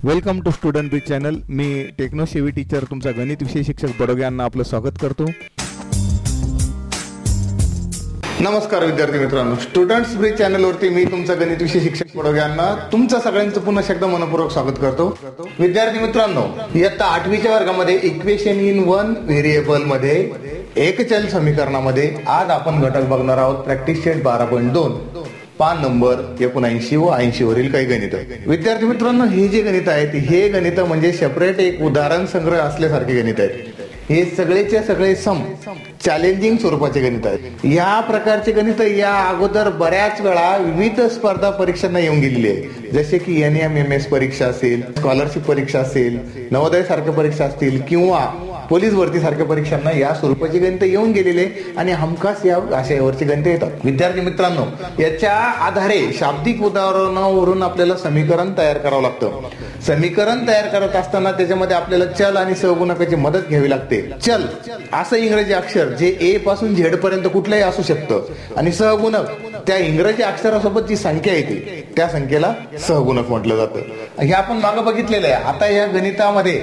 Welcome to student bridge channel. मी techno Shevi teacher तुमचा गणित विषय शिक्षक बडोगे यांना आपलं स्वागत करतो. नमस्कार विद्यार्थी मित्रांनो, स्टुडंट्स ब्रिज चॅनलवरती मी तुमचा गणित विषय शिक्षक बडोगे यांना तुमचं सगळ्यांचं पुन्हा एकदा मनपूर्वक स्वागत करतो. विद्यार्थी मित्रांनो, इयत्ता 8वीच्या वर्गामध्ये इक्वेशन इन वन व्हेरिएबल मध्ये एक चल समीकरणामध्ये आज आपण घटक बघणार आहोत. प्रॅक्टिस सेट 12.2 पान नंबर 79 व 80 वरील काही गणित. विद्यार्थी मित्रांनो, हे जे गणित आहेत हे गणित म्हणजे सेपरेट एक उदाहरण संग्रह असल्यासारखे गणित आहेत. हे सगळेचे सगळे सम चॅलेंजिंग स्वरूपाचे गणित आहेत. या प्रकारचे गणित या अगोदर बऱ्याच वेळा विविध स्पर्धा परीक्षांना येऊन गेलेली आहे, जसे की NMMS परीक्षा असेल, स्कॉलरशिप परीक्षा असेल, नवोदय सारख्या परीक्षा असतील किंवा पोलीस भरती सारख्या परीक्षांना या स्वरूपाची गणित येऊन गेलेले आणि हमखास या आशयावरची गणित येतात. विद्यार्थी मित्रांनो, याच्या आधारे शाब्दिक उदाहरणावरून आपल्याला समीकरण तयार करावं लागतं. समीकरण तयार करत असताना त्याच्यामध्ये आपल्याला चल आणि सहगुणकाची मदत घ्यावी लागते. चल असं इंग्रजी अक्षर जे A पासून Z पर्यंत कुठलंही असू शकतं आणि सहगुणक त्या इंग्रजी अक्षरासोबत जी संख्या येते त्या संख्येला सहगुणक म्हटलं जातं. हे आपण मागे बघितलेलं आहे. आता या गणितामध्ये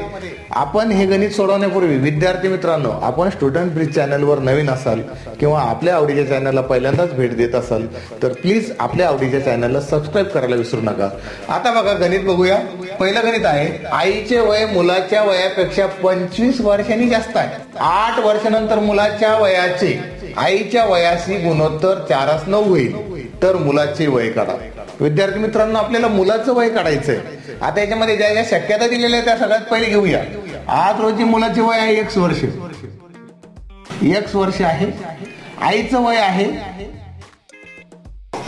आपण हे गणित सोडवण्यापूर्वी विद्यार्थी मित्रांनो, आपण स्टुडंट ब्रिज चॅनलवर नवीन असाल किंवा आपल्या आवडीच्या चॅनलला पहिल्यांदाच भेट देत असाल तर प्लीज आपल्या आवडीच्या चॅनलला सबस्क्राईब करायला विसरू नका. आता बघा गणित बघूया. पहिलं गणित आहे, आईचे वय मुलाच्या वयापेक्षा 25 वर्षांनी जास्त आहे. 8 वर्षानंतर मुलाच्या वयाचे आईच्या वयाशी गुणोत्तर 4:9 होईल तर मुलाचे वय काढा. विद्यार्थी मित्रांनो, आपल्याला मुलाचं वय काढायचंय. आता याच्यामध्ये ज्या ज्या शक्यता दिलेल्या आहेत त्या सगळ्यात पहिले घेऊया. आज रोजी मुलाचे वय आहे X वर्ष. X वर्ष आहे. आईचं वय आहे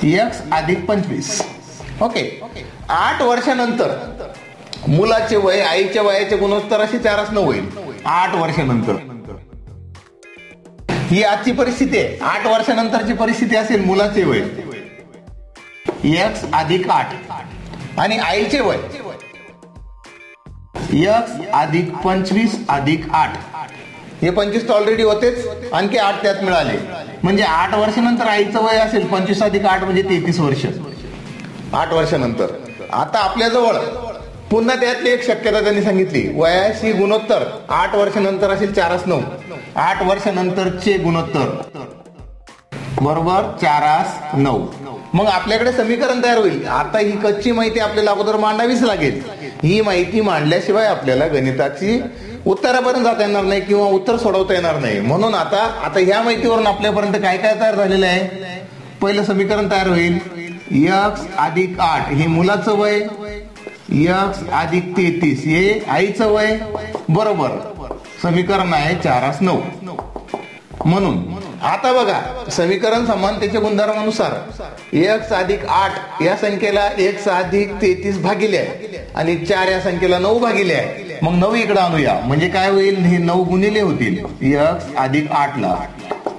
X अधिक 25. ओके. 8 वर्षानंतर मुलाचे वय आईच्या वयाचे गुणोत्तर अशी 4:9 होईल. 8 वर्षानंतर ही आजची परिस्थिती आहे. 8 वर्षानंतरची परिस्थिती असेल मुलाचे वय X अधिक 8 आणि आईचे वय X अधिक 25 अधिक 8. हे 25 ऑलरेडी होतेच, आणखी 8 त्यात मिळाले म्हणजे 8 वर्षानंतर आईचं वय असेल 25 अधिक 8 म्हणजे 33 वर्ष. 8 वर्षानंतर आता आपल्याजवळ पुन्हा त्यातली एक शक्यता त्यांनी सांगितली. वयाशी गुणोत्तर 8 वर्षानंतर असेल 4:9. 8 वर्षानंतरचे गुणोत्तर बरोबर 4:9. मग आपल्याकडे समीकरण तयार होईल. आता ही कच्ची माहिती आपल्याला अगोदर मांडावीच लागेल. ही माहिती मांडल्याशिवाय आपल्याला गणिताची उत्तरापर्यंत जाता येणार नाही किंवा उत्तर सोडवता येणार नाही. म्हणून आता ह्या माहितीवरून आपल्यापर्यंत काय काय तयार झालेलं आहे. पहिलं समीकरण तयार होईल. X अधिक 8 हे मुलाचं वय, X अधिक 33 हे आईचं वय बरोबर समीकरण आहे 4:9. म्हणून आता बघा समीकरण समानतेच्या गुणधर्मानुसार X अधिक 8 या संख्येला X अधिक 33 भागिले आहे आणि 4 या संख्येला 9 भागिले आहे. मग 9 इकडे आणूया म्हणजे काय होईल, हे 9 गुणिले होतील X अधिक 8 ला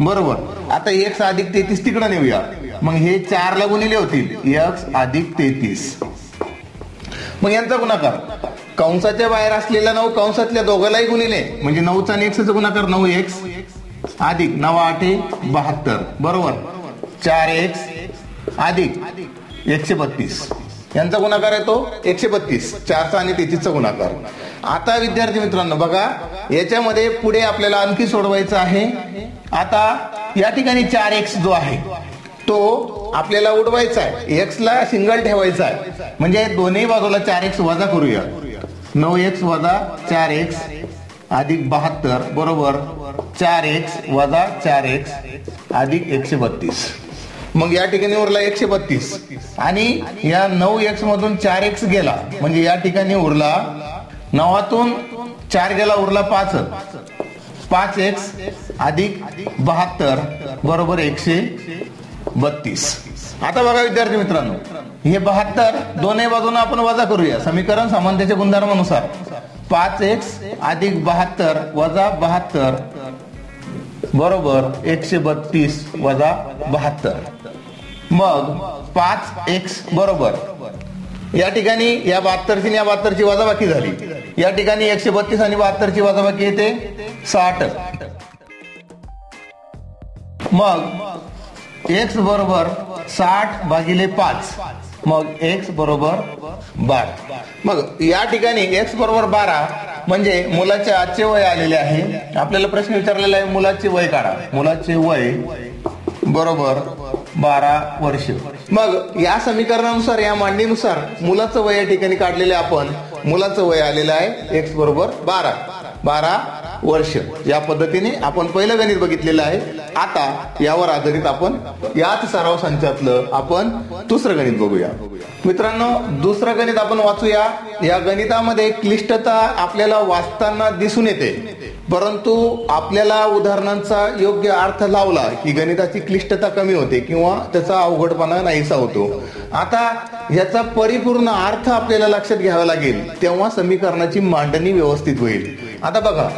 बरोबर. आता X अधिक 33 तिकडे नेऊया, मग हे 4 ला गुणिले होतील X अधिक 33. मग यांचा गुणाकार कंसाच्या बाहेर असलेला 9 कंसातल्या दोघांनाही गुणिले म्हणजे 9चा आणि Xचा गुणाकार 9X अधिक 9×8 72 बरोबर 4X अधिक 132 यांचा गुणाकार येतो 132. 4चा आणि 33चा गुणाकार. आता विद्यार्थी मित्रांनो बघा, याच्यामध्ये पुढे आपल्याला आणखी सोडवायचं आहे. आता या ठिकाणी 4X जो आहे तो आपल्याला उडवायचा आहे. X ला सिंगल ठेवायचा आहे म्हणजे दोन्ही बाजूला 4X वजा करूया. 9X वजा 4X अधिक 72 बरोबर 4X वजा 4X अधिक 132. मग या ठिकाणी उरला 132 आणि या 9X मधून 4X गेला म्हणजे या ठिकाणी उरला 9तून 4 गेला उरला 5X अधिक 72 बरोबर 132. आता बघा विद्यार्थी मित्रांनो, हे 72 दोन्ही बाजूने आपण वजा करूया. समीकरण समानतेच्या गुणधर्मानुसार 5X अधिक 72 वजा 72 बरोबर 132 वजा 72. मग 5X बरोबर या ठिकाणी या 72ची या 72ची वजाबाकी झाली. या ठिकाणी 132 आणि 72ची वजाबाकी येते 60. मग X बरोबर 60 भागिले 5 मग x बरोबर 12. मग या ठिकाणी x बरोबर 12 म्हणजे मुलाचे आजचे वय आलेले आहे. आपल्याला प्रश्न विचारलेला आहे मुलाचे वय काढा. मुलाचे वय बरोबर 12 वर्ष. मग या समीकरणानुसार, या मांडणीनुसार मुलाचं वय या ठिकाणी काढलेले आपण. मुलाचं वय आलेलं आहे x बरोबर 12 वर्ष. या पद्धतीने आपण पहिलं गणित बघितलेलं आहे. आता यावर आधारित आपण याच सराव संचातलं आपण दुसरं गणित बघूया. मित्रांनो, दुसरं गणित आपण वाचूया. या गणितामध्ये क्लिष्टता आपल्याला वाचताना दिसून येते, परंतु आपल्याला उदाहरणांचा योग्य अर्थ लावला की गणिताची क्लिष्टता कमी होते किंवा त्याचा अवघडपणा नाहीसा होतो. आता याचा परिपूर्ण अर्थ आपल्याला लक्षात घ्यावा लागेल, तेव्हा समीकरणाची मांडणी व्यवस्थित होईल. आता बघा,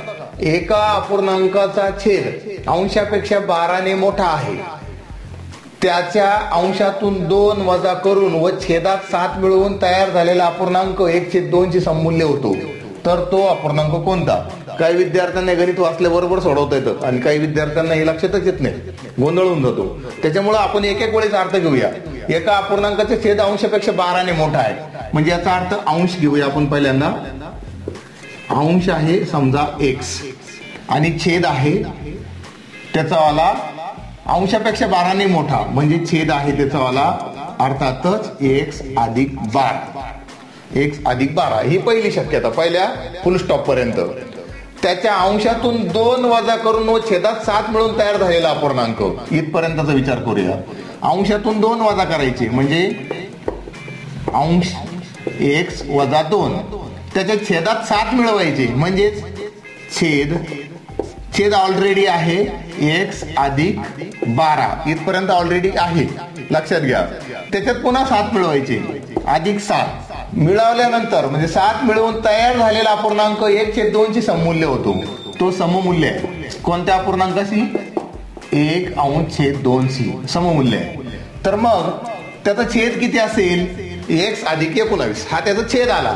एका अपूर्णांकाचा छेद अंशापेक्षा 12 ने मोठा आहे. त्याच्या अंशातून 2 वजा करून व छेदात 7 मिळवून तयार झालेला अपूर्णांक 1/2 ची सममूल्य होतो. तर तो अपूर्णांक कोणता? काही विद्यार्थ्यांना गणित वाचल्याबरोबर सोडवता येतं आणि काही विद्यार्थ्यांना हे लक्षातच येत नाही, गोंधळ होऊन जातो. त्याच्यामुळे आपण एक एक वेळेस अर्थ घेऊया. एका अपूर्णांकाचा छेद अंशापेक्षा 12 ने मोठा आहे म्हणजे याचा अर्थ अंश घेऊया आपण. पहिल्यांदा अंश आहे समजा x आणि छेद आहे त्याचा वाला अंशापेक्षा 12 ने मोठा म्हणजे छेद आहे त्याचा वाला अर्थातच x अधिक 12. ही पहिली शक्यता, पहिल्या फुल स्टॉप पर्यंत. त्याच्या अंशातून 2 वजा करून व छेदात 7 मिळून तयार झालेला अपूर्णांक, इथपर्यंतचा विचार करूया. अंशातून 2 वजा करायचे म्हणजे अंश x वजा 2, त्याच्या छेदात 7 मिळवायचे म्हणजे छेद ऑलरेडी आहे x अधिक 12, इथपर्यंत ऑलरेडी आहे, लक्षात घ्या. त्याच्यात पुन्हा 7 मिळवायचे अधिक 7 मिळवल्यानंतर म्हणजे 7 मिळवून तयार झालेला अपूर्णांक 1/2 ची सममूल्य होतो. तो सममूल्य आहे कोणत्या अपूर्णांकाशी? 1/2c सममूल्य आहे. तर मग त्याचा छेद किती असेल? x अधिक 19, हा त्याचा छेद आला.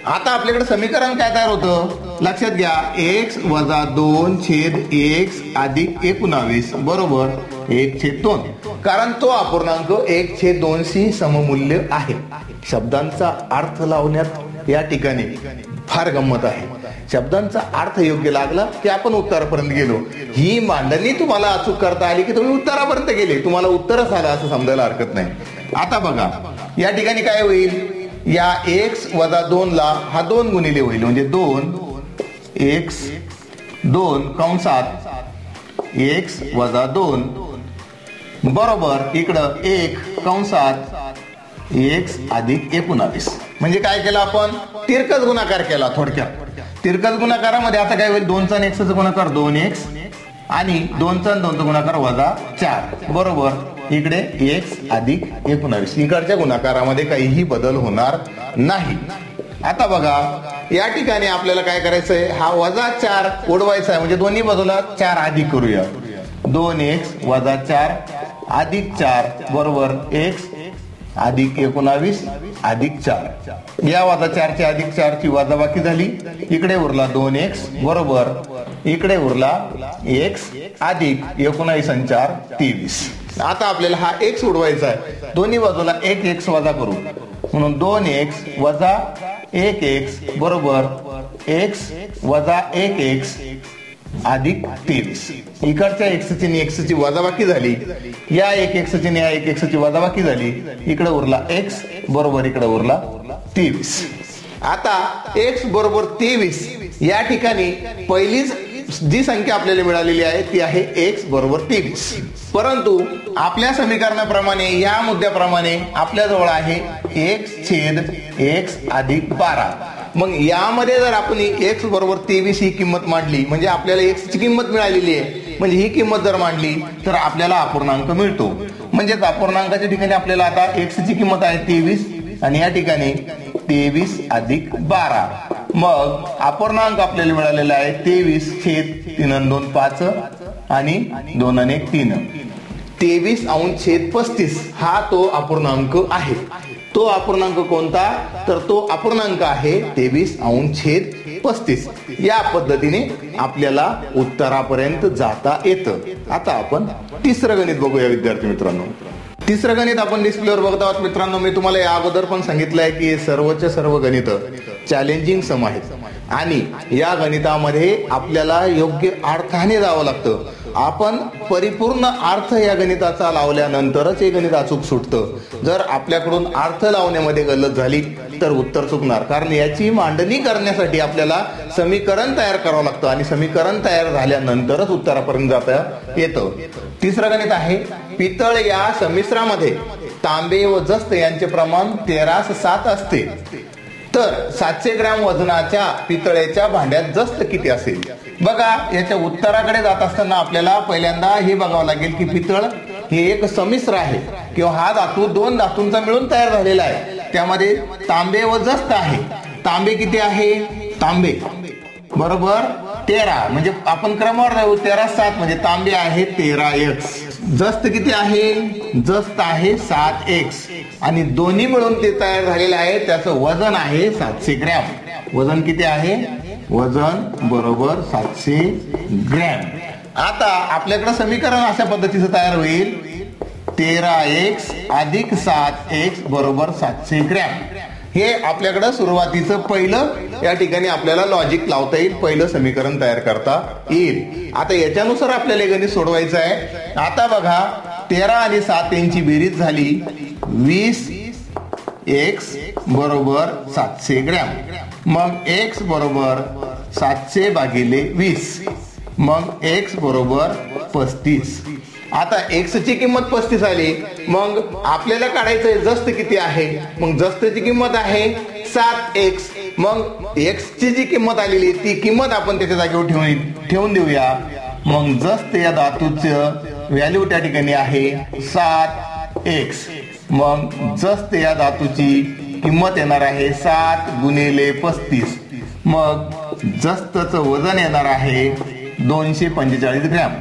आता आपल्याकडे समीकरण काय तयार होतं? लक्षात घ्या, x वजा 2 छेद x अधिक 19 बरोबर 1/2, कारण तो अपूर्णांक 1/2शी सममूल्य आहे. शब्दांचा अर्थ लावण्यात या ठिकाणी फार गंमत आहे. शब्दांचा अर्थ योग्य लागला की आपण उत्तरापर्यंत गेलो. ही मांडणी तुम्हाला अचूक करता आली की तुम्ही उत्तरापर्यंत गेले, तुम्हाला उत्तरच आलं असं समजायला हरकत नाही. आता बघा या ठिकाणी काय होईल? या x वजा 2 ला हा 2 गुणिले होईल म्हणजे 2 कंसात x वजा 2 बरोबर इकडं 1 कंसात x अधिक 19. म्हणजे काय केलं आपण? तिरकस गुणाकार केला. थोडक्यात तिरकस गुणाकारामध्ये आता काय होईल? 2चा आणि x चा गुणाकार 2x आणि 2चा आणि 2चा गुणाकार वजा 4 बरोबर इकडे x अधिक 19. इकडच्या गुणाकारामध्ये काहीही बदल होणार नाही. आता बघा या ठिकाणी आपल्याला काय करायचंय? हा वजा 4 उडवायचा आहे म्हणजे दोन्ही बाजूला 4 अधिक करूया. 2x वजा 4 अधिक 4 बरोबर x अधिक 19 अधिक 4. या वजा 4 ची अधिक 4 ची वजाबाकी झाली. इकडे उरला 2x बरोबर इकडे उरला x अधिक 19 आणि 4 23. आता आपल्याला हा x उडवायचा आहे. दोन्ही बाजूला 1x वजा करू म्हणून 2x वजा 1x बरोबर x वजा 1x अधिक 23. इकडच्या x ची आणि x ची वजाबाकी झाली. या 1x ची आणि या 1x ची वजाबाकी झाली. इकडे उरला x बरोबर इकडे उरला 23. आता x बरोबर 23 या ठिकाणी पहिलीच जी संख्या आपल्याला मिळालेली आहे ती आहे x बरोबर 23. परंतु आपल्या समीकरणाप्रमाणे या मुद्द्याप्रमाणे आपल्याजवळ आहे x अधिक 12. मग यामध्ये जर आपण x बरोबर 23 ही किंमत मांडली म्हणजे आपल्याला x ची किंमत मिळालेली आहे. म्हणजे ही किंमत जर मांडली तर आपल्याला अपूर्णांक मिळतो. म्हणजेच अपूर्णांकाच्या ठिकाणी आपल्याला आता x ची किंमत आहे 23 आणि या ठिकाणी 23 अधिक 12. मग अपूर्णांक आपल्याला मिळालेला आहे 23 छेद 3 आणि 2 5 आणि 2 आणि 1 3. 23 अंश छेद 35 हा तो अपूर्णांक आहे. तो अपूर्णांक कोणता? तर तो अपूर्णांक आहे 23 अंश छेद 35. या पद्धतीने आपल्याला उत्तरापर्यंत जाता येतं. आता आपण तिसरं गणित बघूया विद्यार्थी मित्रांनो. तिसरं गणित आपण डिस्प्लेवर बघत आहोत मित्रांनो. मी तुम्हाला या अगोदर पण सांगितलंय की सर्वचे सर्व गणित चॅलेंजिंग सम आहेत आणि या गणितामध्ये आपल्याला योग्य अर्थाने जावं लागतं. आपण परिपूर्ण अर्थ या गणिताचा लावल्यानंतरच हे गणित अचूक सुटतं. जर आपल्याकडून अर्थ लावण्यामध्ये गल्लत झाली तर उत्तर चुकणार, कारण याची मांडणी करण्यासाठी आपल्याला समीकरण तयार करावं लागतं आणि समीकरण तयार झाल्यानंतरच उत्तरापर्यंत जाता येतं. तिसरं गणित आहे, पितळ या संमिश्रामध्ये तांबे व जस्त यांचे प्रमाण 13:7 असते, तर 700 ग्रॅम वजनाच्या पितळेच्या भांड्यात जस्त किती असेल. बघा, याच्या उत्तराकडे जात असताना आपल्याला पहिल्यांदा हे बघावं लागेल की पितळ हे एक संमिश्र आहे किंवा हा धातू दोन धातूंचा मिळून तयार झालेला आहे. त्यामध्ये तांबे व जस्त आहे. तांबे किती आहे? तांबे बरोबर 13, म्हणजे आपण क्रमावर राहू 13:7 म्हणजे तांबे आहे 13x. जस्त किती आहे? जस्त आहे 7x आणि दोन्ही मिळून ते तयार झालेलं आहे. त्याचं वजन आहे 700 ग्रॅम. वजन किती आहे? वजन बरोबर 700 ग्रॅम. आता आपल्याकडे समीकरण अशा पद्धतीचं तयार होईल, 13x अधिक 7x बरोबर 700 ग्रॅम. हे आपल्याकडे सुरुवातीचं पहिलं या ठिकाणी आपल्याला लॉजिक लावता येईल, पहिलं समीकरण तयार करता येईल. आता याच्यानुसार आपल्याला गणित सोडवायचं आहे. आता बघा, 13 आणि 7 यांची बेरीज झाली 20x बरोबर 700 ग्रॅम. मग x बरोबर 700 भागिले 20, मग x बरोबर 35. आता x ची किंमत 35 आली. मग आपल्याला काढायचंय जस्त किती आहे. मग जस्तची किंमत आहे 7x. मग x ची जी किंमत आलेली ती किंमत आपण त्याच्या जागेवर ठेवून देऊया. मग जस्त या धातूचं व्हॅल्यू त्या ठिकाणी आहे 7x. मग जस्त या धातूची किंमत येणार आहे 7 गुणिले 35. मग जस्तचं वजन येणार आहे 245 ग्रॅम.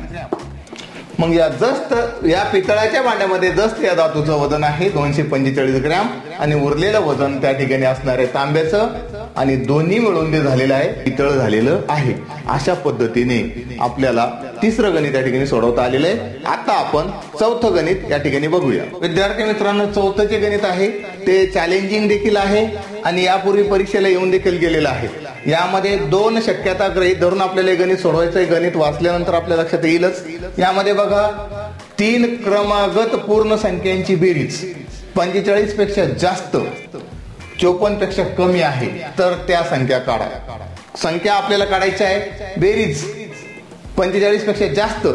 मग या जस्त या पितळाच्या भांड्यामध्ये जस्त या धातूचं वजन आहे 245 ग्रॅम आणि उरलेलं वजन त्या ठिकाणी असणार आहे तांब्याचं आणि दोन्ही मिळून ते झालेलं आहे पितळ झालेलं आहे. अशा पद्धतीने आपल्याला तिसरं गणित या ठिकाणी सोडवता आलेलं आहे. आता आपण चौथं गणित या ठिकाणी बघूया. विद्यार्थी मित्रांनो, चौथं जे गणित आहे ते चॅलेंजिंग देखील आहे आणि यापूर्वी परीक्षेला येऊन देखील गेलेलं आहे. यामध्ये 2 शक्यता गृहीत धरून आपल्याला हे गणित सोडवायचं आहे. गणित वाचल्यानंतर आपल्या लक्षात येईलच. यामध्ये बघा, 3 क्रमागत पूर्ण संख्यांची बेरीज 45 पेक्षा जास्त 54 पेक्षा कमी आहे तर त्या संख्या काढा. संख्या आपल्याला काढायच्या आहे. बेरीज 45 पेक्षा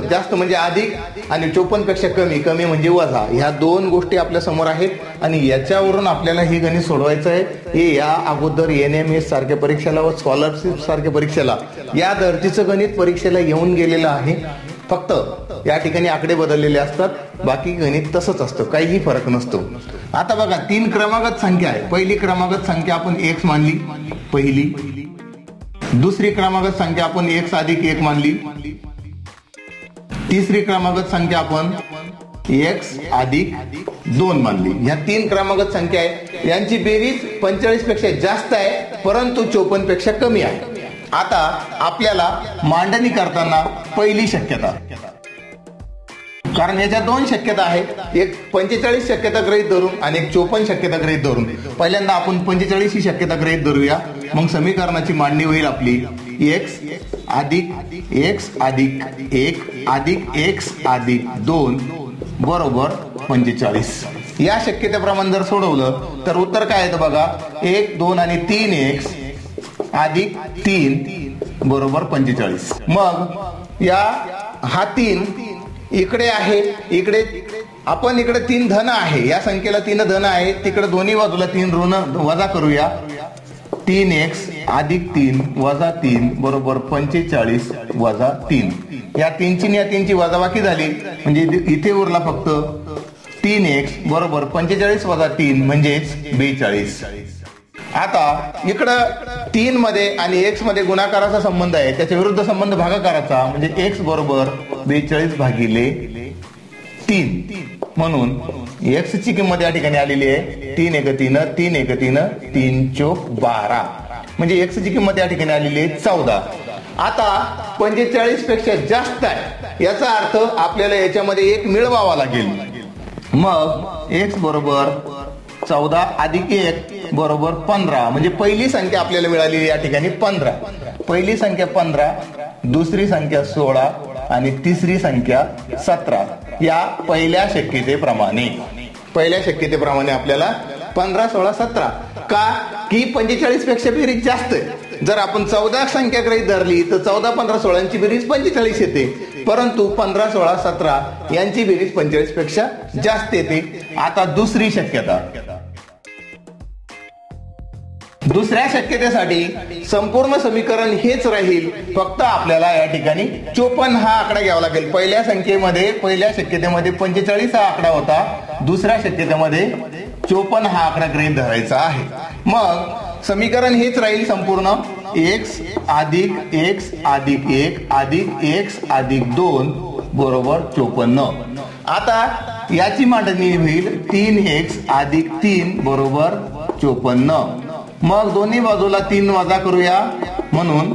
जास्त म्हणजे अधिक आणि 54 पेक्षा कमी म्हणजे वजा. ह्या 2 गोष्टी आपल्या समोर आहेत आणि याच्यावरून आपल्याला हे गणित सोडवायचं आहे. हे या अगोदर NMS सारख्या परीक्षेला व स्कॉलरशिप सारख्या परीक्षेला या धर्तीचं गणित परीक्षेला येऊन गेलेलं आहे. फक्त या ठिकाणी आकडे बदललेले असतात, बाकी गणित तसंच असतं, काहीही फरक नसतो. आता बघा, 3 क्रमागत संख्या आहे. पहिली क्रमागत संख्या आपण x मानली पहिली. दुसरी क्रमागत संख्या आपण x अधिक 1 मानली. तिसरी क्रमागत संख्या आपण x अधिक 2 मानली. ह्या 3 क्रमागत संख्या आहे. यांची बेरीज 45 पेक्षा जास्त आहे परंतु 54 पेक्षा कमी आहे. आता आपल्याला मांडणी करताना पहिली शक्यता, कारण याच्या 2 शक्यता आहेत, एक 45 शक्यता गृहीत धरून आणि एक 54 शक्यता गृहीत धरून. पहिल्यांदा आपण 45 ही शक्यता गृहीत धरूया. मग समीकरणाची मांडणी होईल आपली x अधिक x अधिक 1 अधिक x अधिक 2 बरोबर 45. या शक्यतेप्रमाणे जर सोडवलं तर उत्तर काय येतं बघा, 1 2 आणि 3x अधिक 3 बरोबर 45. मग या हा 3 इकडे आहे, इकडे 3 धन आहे, या संख्येला 3 धन आहे, तिकडे दोन्ही बाजूला 3 ऋण वजा करूया. 3x अधिक 3 वजा 3 बरोबर 45 वजा 3. या 3ची या 3ची वजाबाकी झाली म्हणजे इथे उरला फक्त 3x बरोबर 45 वजा 3 म्हणजेच 42. आता इकडं 3 मध्ये आणि x मध्ये गुणाकाराचा संबंध आहे, त्याच्या विरुद्ध संबंध भागाकाराचा म्हणजे x बरोबर 42 भागिले 3. म्हणून x ची किंमत या ठिकाणी आलेली आहे 3 1 3 3 1 3 3 चौक 12 म्हणजे x ची किंमत या ठिकाणी आलेली आहे 14. आता 45 पेक्षा जास्त आहे याचा अर्थ आपल्याला याच्यामध्ये 1 मिळवावा लागेल. मग x बरोबर 14 अधिक 1 बरोबर 15, म्हणजे पहिली संख्या आपल्याला मिळालेली या ठिकाणी 15. पहिली संख्या 15, दुसरी संख्या 16 आणि तिसरी संख्या 17. या पहिल्या शक्यतेप्रमाणे आपल्याला 15, 16, 17 का की 45 पेक्षा बेरीज जास्त आहे. जर आपण 14 संख्या गृहीत धरली तर 14, 15, 16 ची बेरीज 45 येते, परंतु 15, 16, 17 यांची बेरीज 45 पेक्षा जास्त येते. आता दुसऱ्या शक्यतेसाठी संपूर्ण समीकरण हेच राहील, फक्त आपल्याला या ठिकाणी 54 हा आकडा घ्यावा लागेल. पहिल्या शक्यतेमध्ये 45 हा आकडा होता, दुसऱ्या शक्यतेमध्ये 54 हा आकडा गृहीत धरायचा आहे. मग समीकरण हेच राहील संपूर्ण, x अधिक x अधिक 1 अधिक x अधिक 2 बरोबर 54. आता याची मांडणी होईल 3x अधिक 3 बरोबर 54. मग दोन्ही बाजूला 3 वजा करूया, म्हणून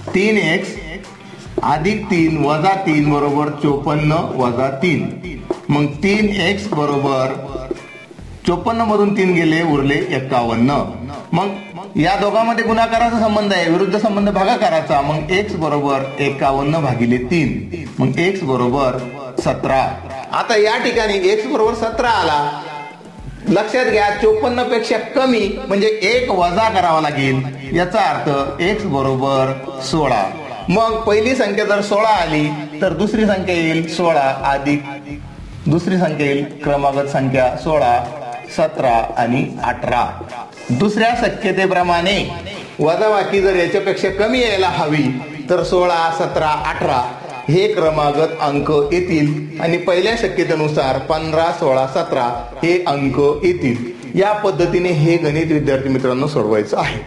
3x अधिक 3 वजा 3 बरोबर 54 वजा 3. मग 3x बरोबर 54 मधून 3 गेले, उरले 51. मग या दोघांमध्ये गुणाकाराचा संबंध आहे, विरुद्ध संबंध भागाकाराचा. मग x बरोबर 51 भागिले 3, मग x बरोबर 17. आता या ठिकाणी x बरोबर 17 आला. लक्षात घ्या 54 पेक्षा कमी म्हणजे 1 वजा करावा लागेल, याचा अर्थ x बरोबर 16. मग पहिली संख्या जर 16 आली तर दुसरी संख्या येईल 16 अधिक दुसरी संख्या येईल क्रमागत संख्या 16, 17 आणि 18. दुसऱ्या शक्यतेप्रमाणे वजाबाकी जर याच्यापेक्षा कमी यायला हवी तर 16, 17, 18 हे क्रमागत अंक येतील आणि पहिल्या शक्यतेनुसार 15, 16, 17 हे अंक येतील. या पद्धतीने हे गणित विद्यार्थी मित्रांनो सोडवायचं आहे.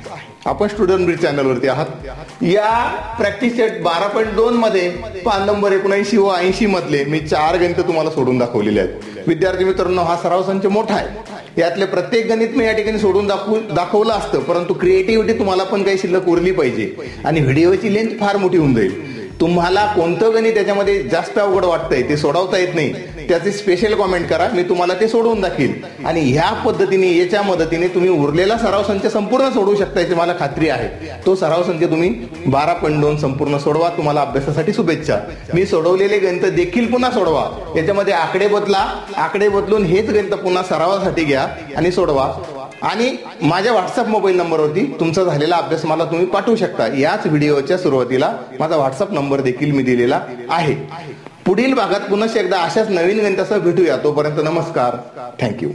आपण स्टुडंट ब्रिज चॅनलवरती आहात. या प्रॅक्टिस सेट 12.2 मध्ये पान नंबर 79 व 80 मधले मी 4 गणित तुम्हाला सोडून दाखवलेले आहेत. विद्यार्थी मित्रांनो, हा सराव संच मोठा आहे. यातले प्रत्येक गणित मी या ठिकाणी सोडून दाखवलं असतं, परंतु क्रिएटिव्हिटी तुम्हाला पण काही शिल्लक उरली पाहिजे आणि व्हिडिओची लेंथ फार मोठी होऊन जाईल. तुम्हाला कोणतं गणित त्याच्यामध्ये जास्त अवघड वाटतंय ते सोडवता येत नाही, त्याचे स्पेशल कॉमेंट करा, मी तुम्हाला ते सोडवून दाखवेल. आणि ह्या पद्धतीने याच्या मदतीने तुम्ही उरलेला सराव संच संपूर्ण सोडवू शकता याची मला खात्री आहे. तो सराव संच तुम्ही 12.2 संपूर्ण सोडवा. तुम्हाला अभ्यासासाठी शुभेच्छा. मी सोडवलेले गणित देखील पुन्हा सोडवा. याच्यामध्ये आकडे बदलून हेच गणित पुन्हा सरावासाठी घ्या आणि सोडवा. आणि माझ्या व्हॉट्सअप मोबाईल नंबरवरती तुमचा झालेला अभ्यास मला तुम्ही पाठवू शकता. याच व्हिडिओच्या सुरुवातीला माझा व्हॉट्सअप नंबर देखील मी दिलेला आहे. पुढील भागात पुन्हा एकदा अशाच नवीन गणितासह भेटूया. तोपर्यंत नमस्कार. थँक्यू.